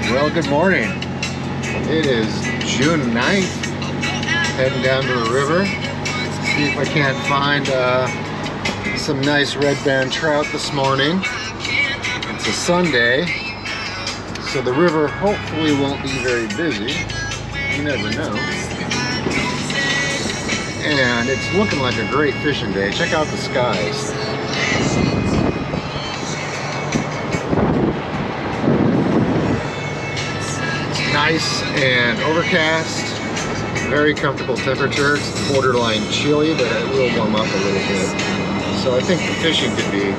Well, good morning. It is June 9th. Heading down to the river. See if I can't find some nice red band trout this morning. It's a Sunday, so the river hopefully won't be very busy. You never know. And it's looking like a great fishing day. Check out the skies. Nice and overcast, very comfortable temperature. It's borderline chilly, but it will warm up a little bit. So I think the fishing could be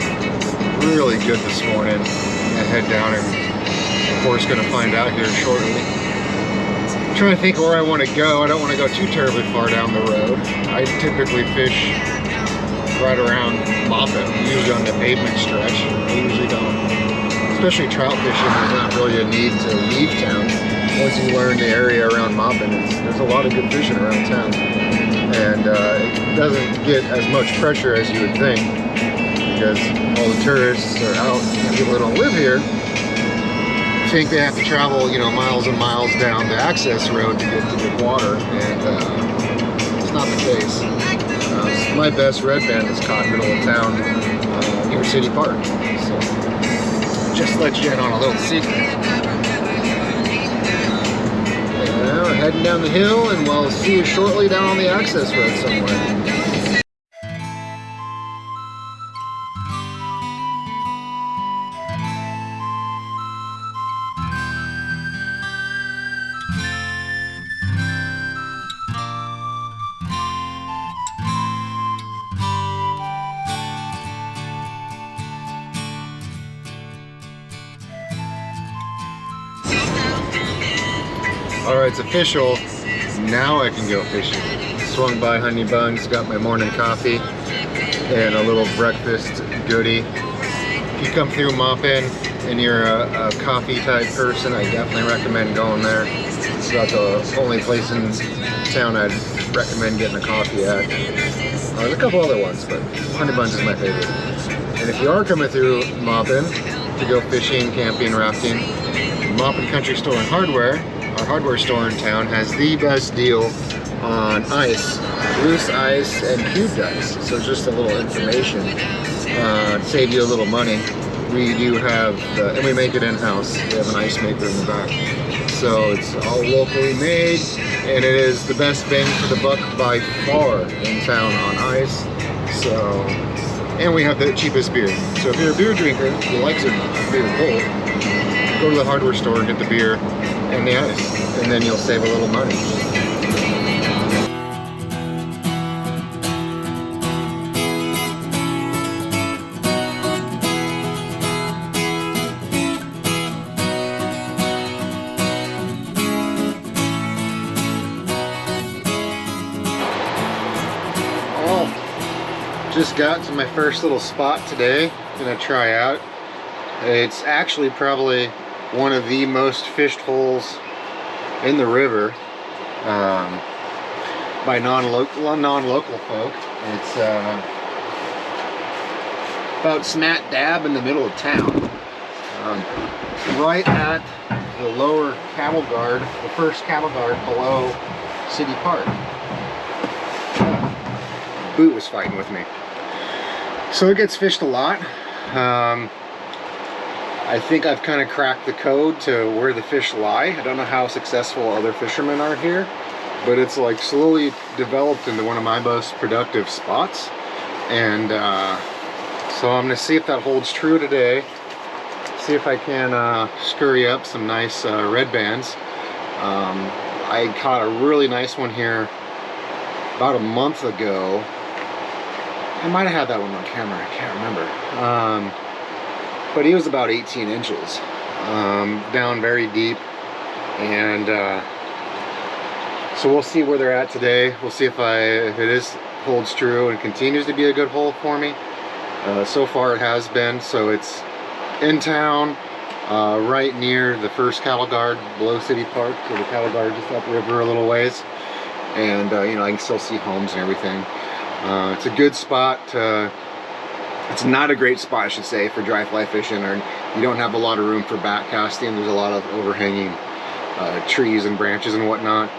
really good this morning. I head down and of course going to find out here shortly. I'm trying to think where I want to go. I don't want to go too terribly far down the road. I typically fish right around Moffett, usually on the pavement stretch. I usually don't. Especially trout fishing, there's not really a need to leave town. Once you learn the area around Moffett, there's a lot of good fishing around town. And it doesn't get as much pressure as you would think, because all the tourists are out, and people that don't live here think they have to travel, you know, miles and miles down the access road to get to good water, and it's not the case. My best red band is caught middle of town near City Park. So just let you in on a little secret. Now we're heading down the hill, and we'll see you shortly down on the access road somewhere. Alright, it's official. Now I can go fishing. Swung by Honey Buns, got my morning coffee and a little breakfast goodie. If you come through Moffett and you're a coffee type person, I definitely recommend going there. It's about the only place in town I'd recommend getting a coffee at. There's a couple other ones, but Honey Buns is my favorite. And if you are coming through Moffett to go fishing, camping, rafting, Moffett Country Store and Hardware, our hardware store in town, has the best deal on ice, loose ice and cubed ice. So just a little information to save you a little money. We do have, and we make it in-house. We have an ice maker in the back. So it's all locally made, and it is the best bang for the buck by far in town on ice. So, and we have the cheapest beer. So if you're a beer drinker who likes a beer cold, go to the hardware store and get the beer and the ice, and then you'll save a little money. Oh, just got to my first little spot today. Gonna try out. It's actually probably one of the most fished holes in the river by non-local folk. It's about smack dab in the middle of town, right at the lower cattle guard, the first cattle guard below City Park. Boot was fighting with me. So it gets fished a lot. I think I've kind of cracked the code to where the fish lie. I don't know how successful other fishermen are here, but it's like slowly developed into one of my most productive spots. And so I'm gonna see if that holds true today. See if I can scurry up some nice red bands. I caught a really nice one here about a month ago. I might have had that one on camera, I can't remember. But he was about 18 inches, down very deep, and so we'll see where they're at today. We'll see if it holds true and continues to be a good hole for me. So far it has been. So it's in town, right near the first cattle guard below City Park. So the cattle guard just upriver a little ways, and you know, I can still see homes and everything. It's a good spot to It's not a great spot, I should say, for dry fly fishing or you don't have a lot of room for back casting. There's a lot of overhanging trees and branches and whatnot.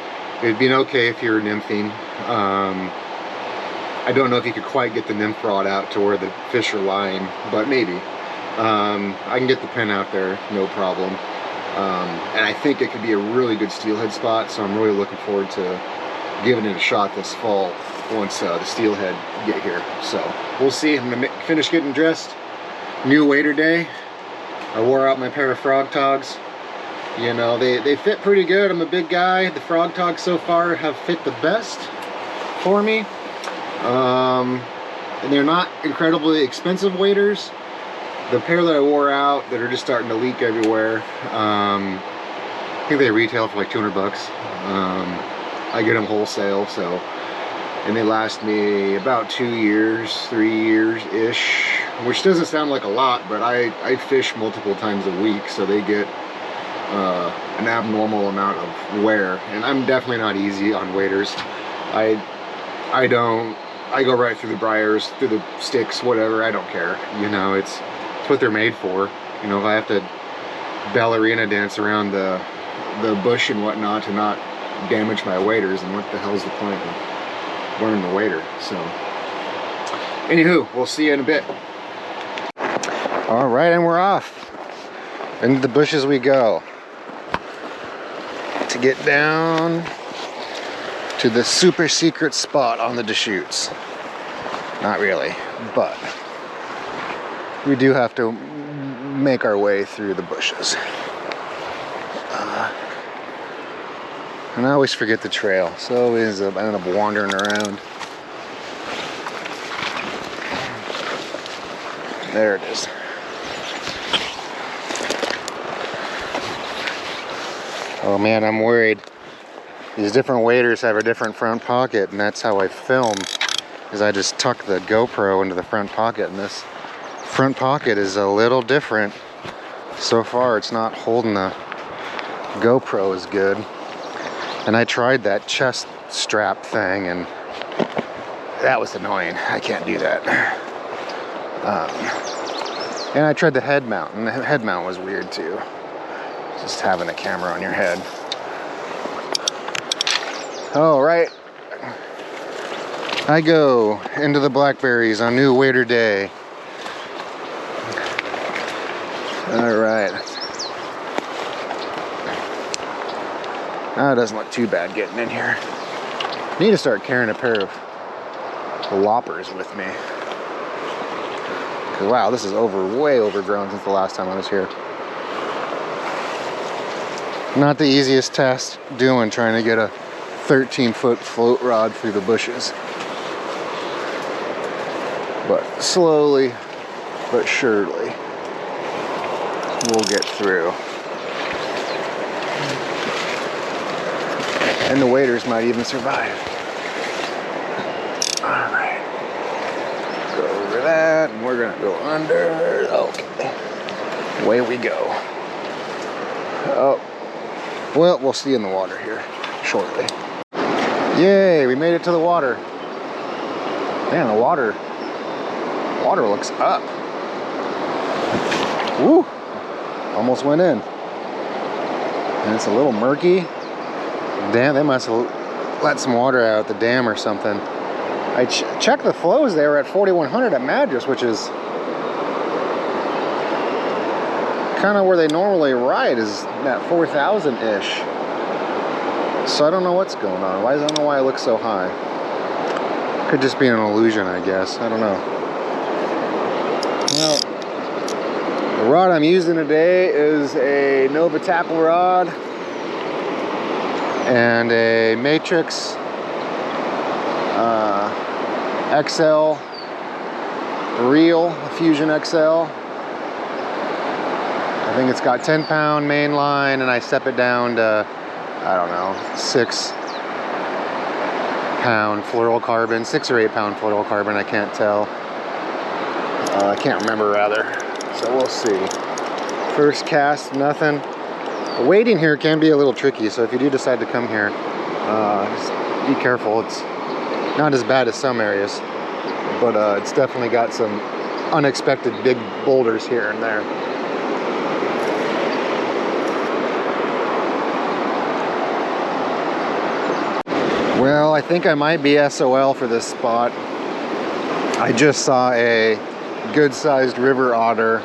It'd be okay if you're nymphing. I don't know if you could quite get the nymph rod out to where the fish are lying, but maybe. I can get the pin out there, no problem. And I think it could be a really good steelhead spot, so I'm really looking forward to giving it a shot this fall once the steelhead get here. So we'll see. I'm gonna finish getting dressed. New wader day. I wore out my pair of frog togs. You know, they fit pretty good. I'm a big guy. The frog togs so far have fit the best for me. And they're not incredibly expensive waders. The pair that I wore out that are just starting to leak everywhere, I think they retail for like 200 bucks. I get them wholesale, so, and they last me about 2 years, 3 years-ish, which doesn't sound like a lot, but I fish multiple times a week, so they get an abnormal amount of wear, and I'm definitely not easy on waders. I go right through the briars, through the sticks, whatever. I don't care. You know, it's what they're made for. You know, if I have to ballerina dance around the bush and whatnot to not damage my waders, and what the hell's the point of wearing the wader? So, anywho, we'll see you in a bit. All right, and we're off. Into the bushes we go to get down to the super secret spot on the Deschutes. Not really, but we do have to make our way through the bushes. And I always forget the trail, so always I end up wandering around. There it is. Oh man, I'm worried. These different waders have a different front pocket, and that's how I film, is I just tuck the GoPro into the front pocket, and this front pocket is a little different. So far it's not holding the GoPro as good. And I tried that chest strap thing, and that was annoying. I can't do that. And I tried the head mount, and the head mount was weird too. Just having a camera on your head. All right, I go into the blackberries on new wader day. All right. That doesn't look too bad getting in here. I need to start carrying a pair of loppers with me. Cause wow, this is way overgrown since the last time I was here. Not the easiest task doing, trying to get a 13-foot float rod through the bushes. But slowly but surely we'll get through. And the waders might even survive. All right. Go over that, and we're gonna go under. Okay. Away we go. Oh. Well, we'll see in the water here shortly. Yay, we made it to the water. Man, the water looks up. Woo! Almost went in. And it's a little murky. Damn, they must have let some water out at the dam or something. I checked the flows there at 4,100 at Madras, which is kind of where they normally ride, is at 4,000-ish. So I don't know what's going on. I don't know why it looks so high. Could just be an illusion, I guess. I don't know. Well, the rod I'm using today is a Nova tackle rod and a Matrix XL reel, a Fusion XL. I think it's got 10-pound main line, and I step it down to, I don't know, 6-pound fluorocarbon, 6 or 8-pound fluorocarbon, I can't tell. I can't remember, rather. So we'll see. First cast, nothing. The wading here can be a little tricky, so if you do decide to come here, just be careful. It's not as bad as some areas, but it's definitely got some unexpected big boulders here and there. Well, I think I might be SOL for this spot. I just saw a good-sized river otter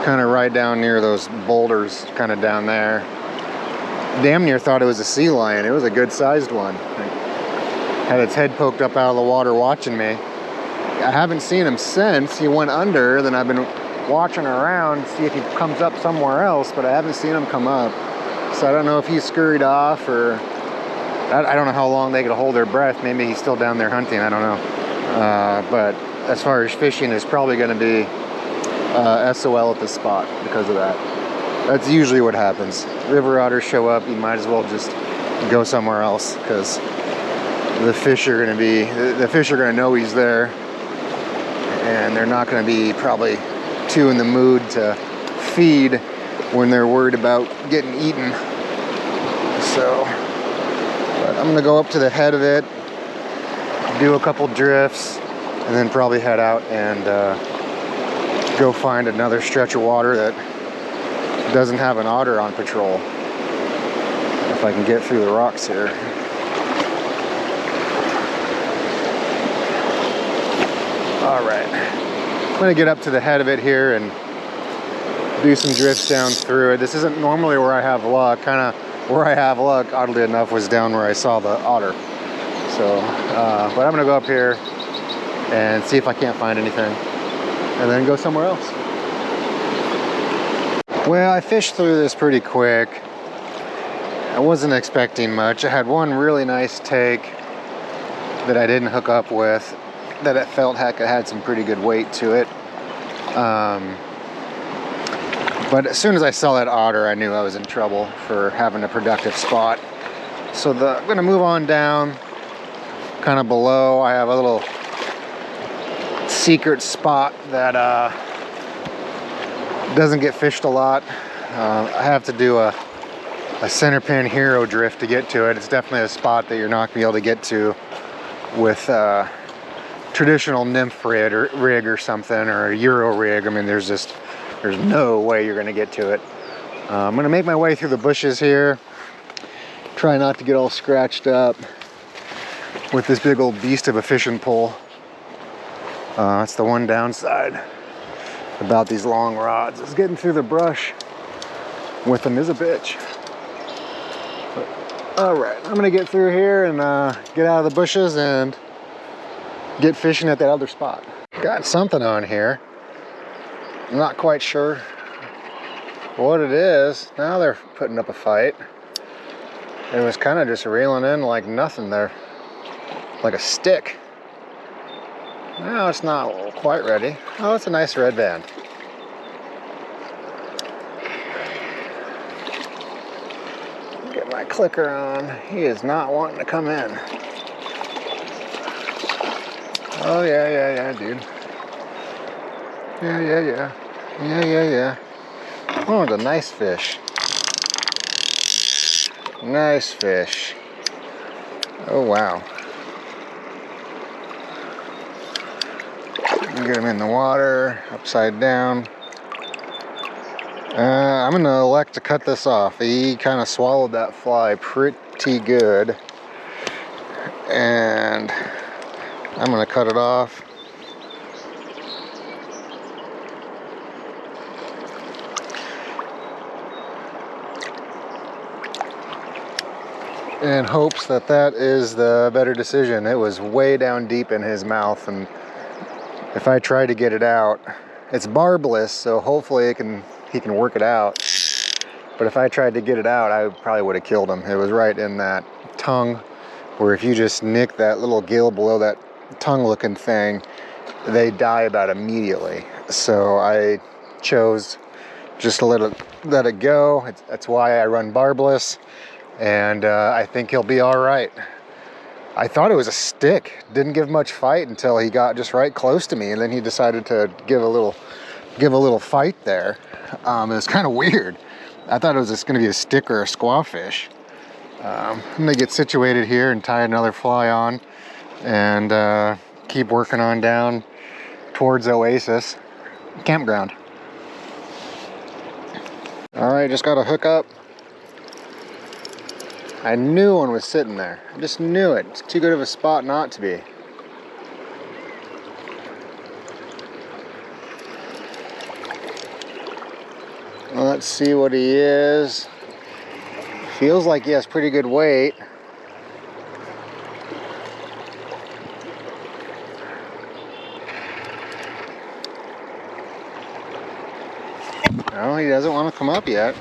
kind of right down near those boulders, kind of down there. Damn near thought it was a sea lion. It was a good-sized one. It had its head poked up out of the water watching me. I haven't seen him since. He went under, then I've been watching around to see if he comes up somewhere else, but I haven't seen him come up. So I don't know if he scurried off, or I don't know how long they could hold their breath. Maybe he's still down there hunting, I don't know. But as far as fishing, it's probably going to be SOL at this spot because of that. That's usually what happens. River otters show up, you might as well just go somewhere else, because the fish are going to know he's there, and they're not going to be probably too in the mood to feed when they're worried about getting eaten. So, but I'm going to go up to the head of it, do a couple drifts, and then probably head out and go find another stretch of water that doesn't have an otter on patrol, if I can get through the rocks here. All right, I'm gonna get up to the head of it here and do some drifts down through it. This isn't normally where I have luck. Kind of where I have luck, oddly enough, was down where I saw the otter. So, but I'm gonna go up here and see if I can't find anything, and then go somewhere else. Well, I fished through this pretty quick. I wasn't expecting much. I had one really nice take that I didn't hook up with, that it felt heck it had some pretty good weight to it. But as soon as I saw that otter, I knew I was in trouble for having a productive spot. So I'm gonna move on down, kind of below. I have a little secret spot that doesn't get fished a lot. I have to do a Centerpin hero drift to get to it. It's definitely a spot that you're not gonna be able to get to with traditional nymph rig or something, or a Euro rig. I mean, there's no way you're gonna get to it. I'm gonna make my way through the bushes here. Try not to get all scratched up with this big old beast of a fishing pole. That's the one downside about these long rods, is getting through the brush with them is a bitch. But, all right, I'm gonna get through here and get out of the bushes and get fishing at that other spot. Got something on here. I'm not quite sure what it is. Now they're putting up a fight. It was kind of just reeling in like nothing there, like a stick. No, it's not quite ready. Oh, it's a nice redband. Get my clicker on. He is not wanting to come in. Oh, yeah, dude. Yeah. Oh, it's a nice fish. Nice fish. Oh, wow. Get him in the water, upside down. I'm gonna elect to cut this off. He kind of swallowed that fly pretty good, and I'm gonna cut it off. In hopes that that is the better decision. It was way down deep in his mouth, and if I try to get it out, it's barbless, so hopefully he can work it out. But if I tried to get it out, I probably would have killed him. It was right in that tongue, where if you just nick that little gill below that tongue-looking thing, they die about immediately. So I chose just to let it go. That's why I run barbless, and I think he'll be all right. I thought it was a stick. Didn't give much fight until he got just right close to me, and then he decided to give a little fight there. It was kind of weird. I thought it was just going to be a stick or a squawfish. I'm going to get situated here and tie another fly on, and keep working on down towards Oasis campground. All right, just got to hook up. I knew one was sitting there. I just knew it. It's too good of a spot not to be. Well, let's see what he is. Feels like he has pretty good weight. No, he doesn't want to come up yet.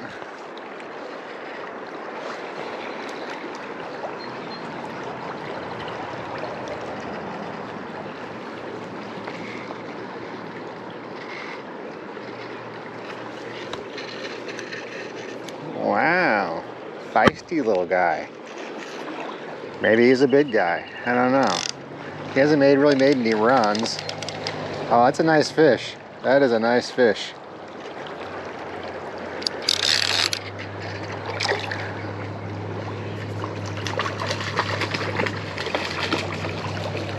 Wow, feisty little guy. Maybe he's a big guy. I don't know. He hasn't really made any runs. Oh, that's a nice fish. That is a nice fish.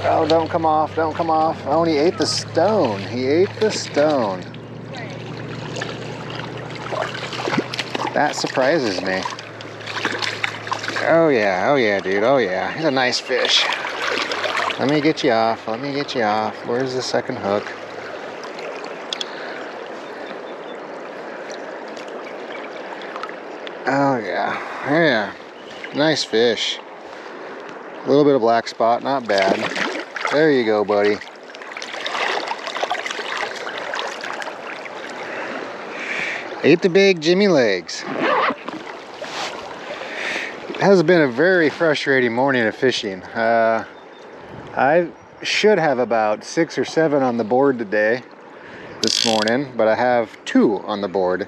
Oh, don't come off, don't come off. Oh, and he ate the stone. He ate the stone. That surprises me. Oh yeah, dude, oh yeah. He's a nice fish. Let me get you off, let me get you off. Where's the second hook? Oh yeah, yeah. Nice fish. A little bit of black spot, not bad. There you go, buddy. Ate the big Jimmy legs. It has been a very frustrating morning of fishing. I should have about 6 or 7 on the board this morning, but I have 2 on the board.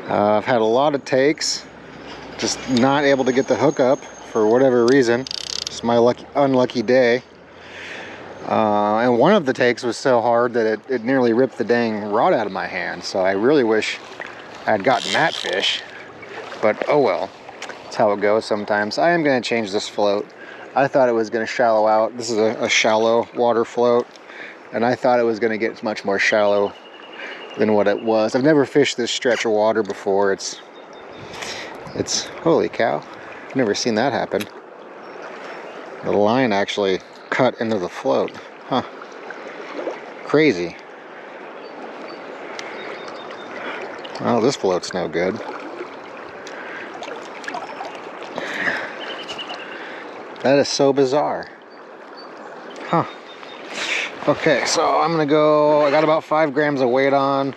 I've had a lot of takes, just not able to get the hook up for whatever reason. It's my unlucky day. And one of the takes was so hard that it nearly ripped the dang rod out of my hand. So I really wish I had gotten that fish, but oh well. That's how it goes sometimes. I am going to change this float. I thought it was going to shallow out. This is a shallow water float, and I thought it was going to get much more shallow than what it was. I've never fished this stretch of water before. It's holy cow. I've never seen that happen. The line actually cut into the float. Huh. Crazy. Well, this float's no good. That is so bizarre. Huh. Okay, so I'm gonna go, I got about 5 grams of weight on.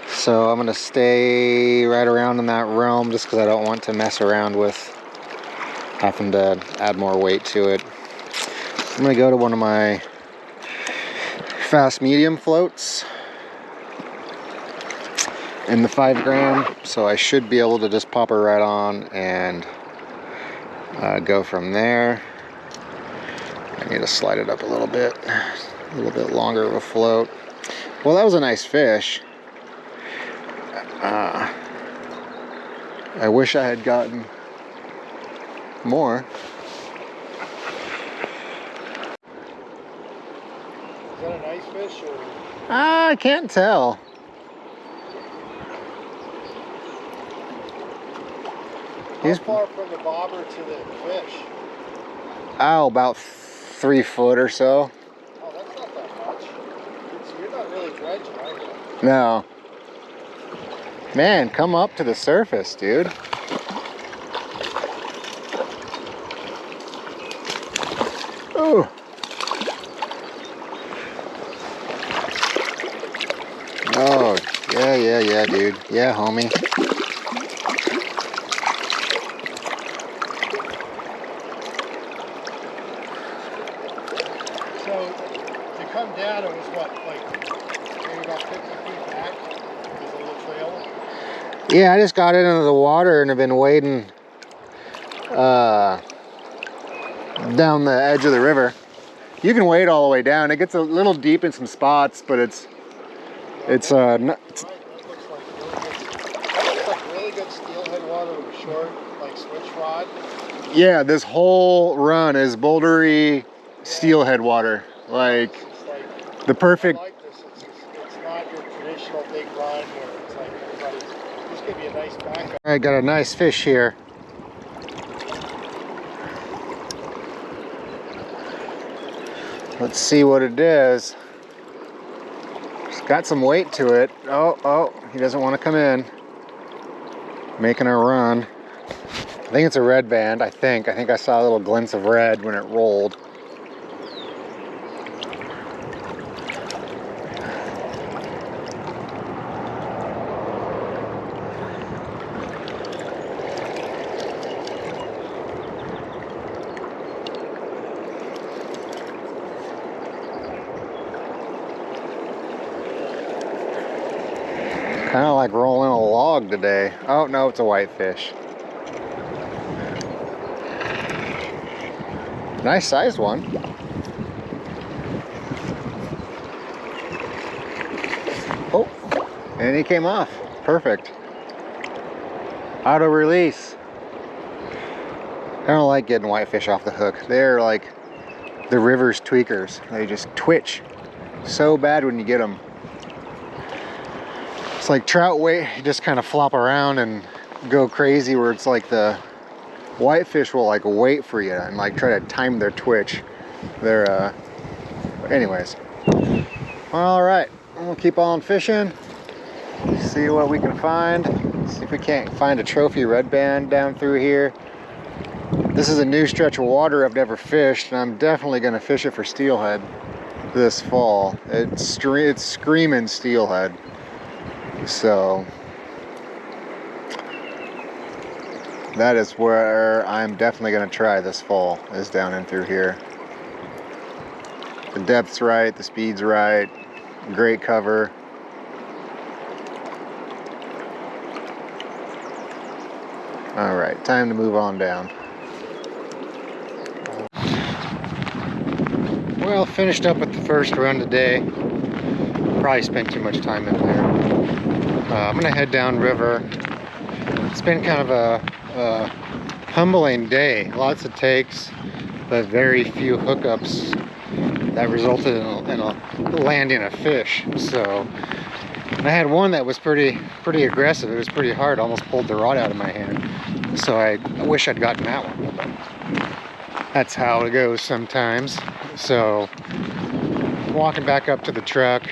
So I'm gonna stay right around in that realm just because I don't want to mess around with having to add more weight to it. I'm gonna go to one of my fast medium floats in the 5 gram, so I should be able to just pop her right on and go from there. I need to slide it up a little bit longer of a float. Well, that was a nice fish. I wish I had gotten more. Is that a nice fish or? I can't tell. How far from the bobber to the fish? Oh, about 3 foot or so. Oh, that's not that much. So you're not really dredging, are you? No. Man, come up to the surface, dude. Ooh. Oh, yeah, dude. Yeah, homie. Come down, it was what, like maybe about 50 feet back? There's a little trail. Yeah, I just got into the water and have been wading down the edge of the river. You can wade all the way down. It gets a little deep in some spots, but it's that looks like really good steelhead water with a short, like switch rod. Yeah, this whole run is bouldery steelhead water. Like the perfect. I like this. It's not your traditional big run where it's like everybody's just give you a nice backup. I got a nice fish here. Let's see what it is. It's got some weight to it. Oh, he doesn't want to come in. Making a run. I think it's a red band, I think I saw little glints of red when it rolled. Kind of like rolling a log today. Oh no, it's a whitefish. Nice sized one. Oh, and he came off. Perfect. Auto release. I don't like getting whitefish off the hook. They're like the river's tweakers. They just twitch so bad when you get them. It's like trout wait, you just kind of flop around and go crazy, where it's like the whitefish will like wait for you and like try to time their twitch. They're anyways. All right, we'll keep on fishing, see what we can find, see if we can't find a trophy red band down through here. This is a new stretch of water I've never fished, and I'm definitely going to fish it for steelhead this fall. It's screaming steelhead. So that is where I'm definitely going to try this fall, is down in through here. The depth's right, the speed's right, great cover. All right, time to move on down. Well, finished up with the first run today. Probably spent too much time in there. I'm gonna head down river. It's been kind of a humbling day. Lots of takes, but very few hookups that resulted in a landing a fish. So I had one that was pretty aggressive. It was pretty hard. Almost pulled the rod out of my hand. So I wish I'd gotten that one. But that's how it goes sometimes. So walking back up to the truck.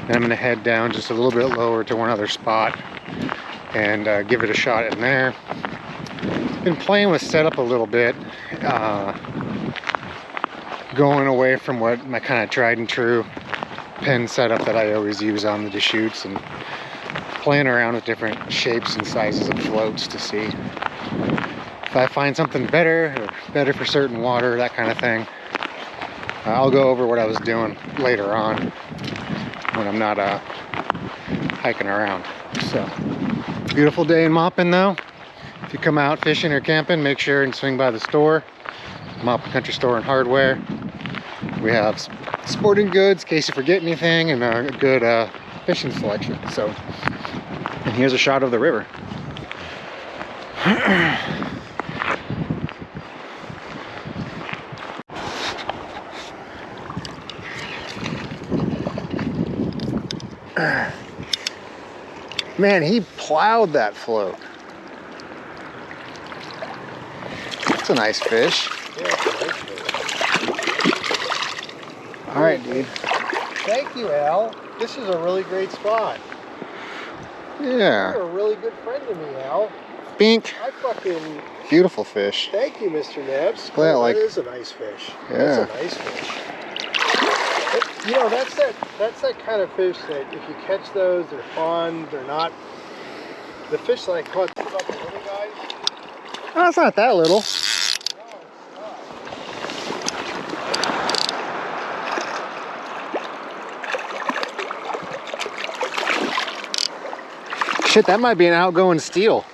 And I'm going to head down just a little bit lower to one other spot and give it a shot in there. Been playing with setup a little bit, going away from what my kind of tried and true pen setup that I always use on the Deschutes, and playing around with different shapes and sizes of floats to see if I find something better, or better for certain water, that kind of thing. I'll go over what I was doing later on when I'm not hiking around. So, beautiful day in Maupin though. If you come out fishing or camping, make sure and swing by the store, Maupin Country Store and Hardware. We have sporting goods in case you forget anything, and a good fishing selection. So, and here's a shot of the river. Man, he plowed that float. That's a nice fish. Yeah, it's a nice fish. All right, dude. Thank you, Al. This is a really great spot. Yeah. You're a really good friend to me, Al. Bink. I fucking... Beautiful fish. Thank you, Mr. Nebs. Well, like... That is a nice fish. Yeah. That's a nice fish. You know, that's that kind of fish that if you catch those, they're fun. They're not the fish like what about the little guys? Oh, it's not that little. No, it's not. Shit, that might be an outgoing steel.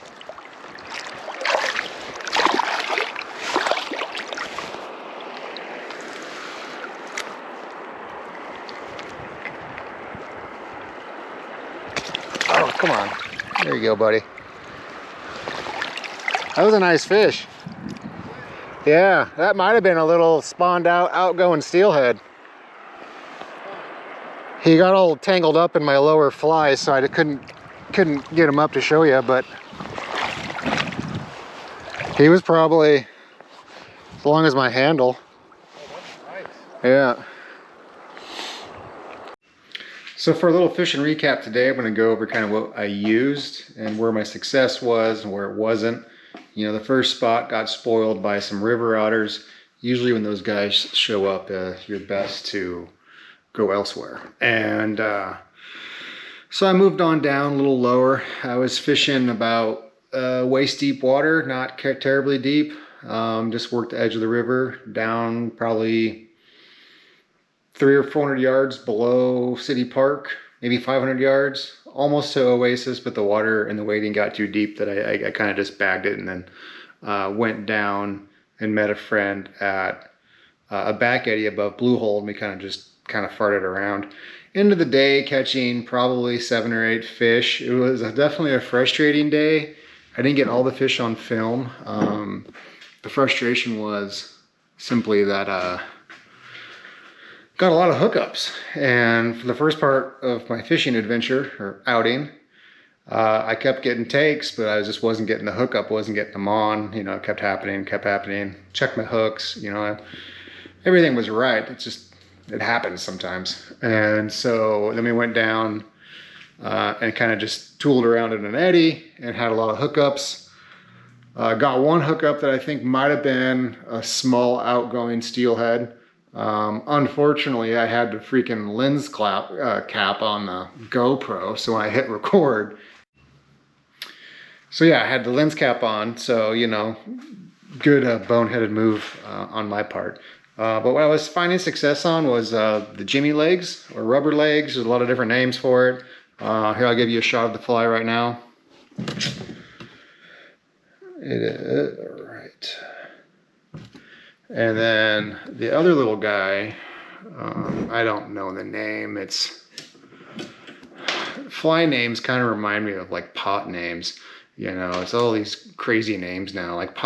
Oh, come on. There you go, buddy. That was a nice fish. Yeah, that might have been a little spawned out outgoing steelhead. He got all tangled up in my lower fly, so I couldn't get him up to show you, but he was probably as long as my handle. Oh, that's nice. Yeah. So for a little fishing recap today, I'm going to go over kind of what I used and where my success was and where it wasn't. You know, the first spot got spoiled by some river otters. Usually when those guys show up, you're best to go elsewhere. And so I moved on down a little lower. I was fishing about waist deep water, not terribly deep. Just worked the edge of the river down probably 300 or 400 yards below City Park, maybe 500 yards, almost to Oasis, but the water and the wading got too deep that I kind of just bagged it, and then went down and met a friend at a back eddy above Blue Hole, and we kind of farted around. End of the day, catching probably 7 or 8 fish. It was definitely a frustrating day. I didn't get all the fish on film. The frustration was simply that got a lot of hookups, and for the first part of my fishing adventure or outing, I kept getting takes, but I just wasn't getting the hookup, wasn't getting them on. You know, it kept happening. Checked my hooks. You know, everything was right. It happens sometimes. And so then we went down and kind of just tooled around in an eddy and had a lot of hookups. Got one hookup that I think might have been a small outgoing steelhead. Unfortunately, I had the freaking lens cap on the GoPro, so when I hit record, so yeah, I had the lens cap on, so you know, good boneheaded move on my part. But what I was finding success on was the jimmy legs or rubber legs. There's a lot of different names for it. Here, I'll give you a shot of the fly right now. It is all right. And then the other little guy, I don't know the name. It's fly names kind of remind me of like pot names. You know, it's all these crazy names now, like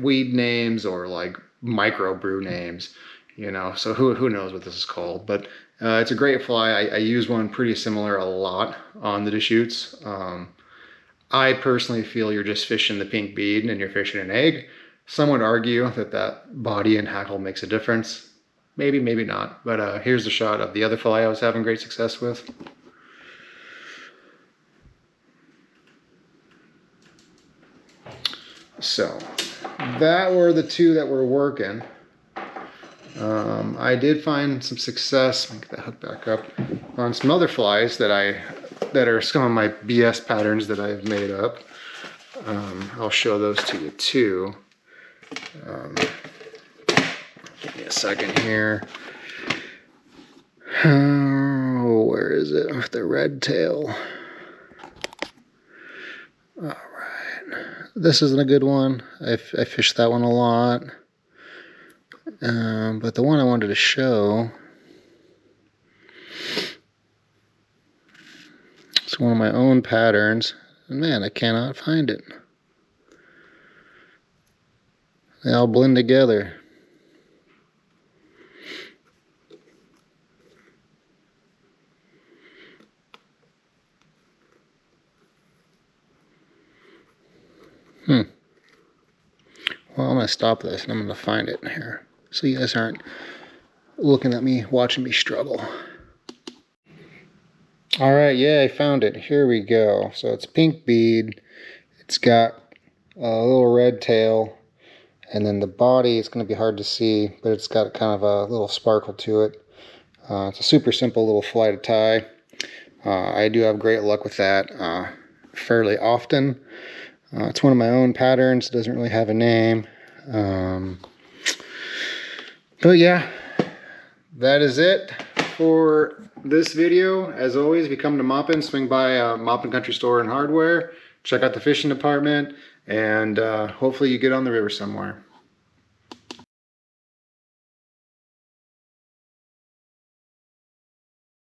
weed names or like microbrew names. You know, so who knows what this is called? But it's a great fly. I use one pretty similar a lot on the Deschutes. I personally feel you're just fishing the pink bead and you're fishing an egg. Some would argue that body and hackle makes a difference. Maybe, maybe not. But here's the shot of the other fly I was having great success with. So that were the two that were working. I did find some success, let me get that hook back up, on some other flies that are some of my BS patterns that I've made up. I'll show those to you too. Give me a second here. Oh, where is it? With the red tail. All right. This isn't a good one. I fished that one a lot. But the one I wanted to show, it's one of my own patterns. And man, I cannot find it. They all blend together. Well, I'm going to stop this and I'm going to find it here, so you guys aren't looking at me, watching me struggle. All right, yeah, I found it. Here we go. So it's pink bead. It's got a little red tail. And then the body, it's going to be hard to see, but it's got kind of a little sparkle to it. It's a super simple little fly to tie. I do have great luck with that fairly often. It's one of my own patterns. It doesn't really have a name. But yeah, that is it for this video. As always, if you come to Maupin, swing by Maupin Country Store and Hardware. Check out the fishing department, and hopefully you get on the river somewhere.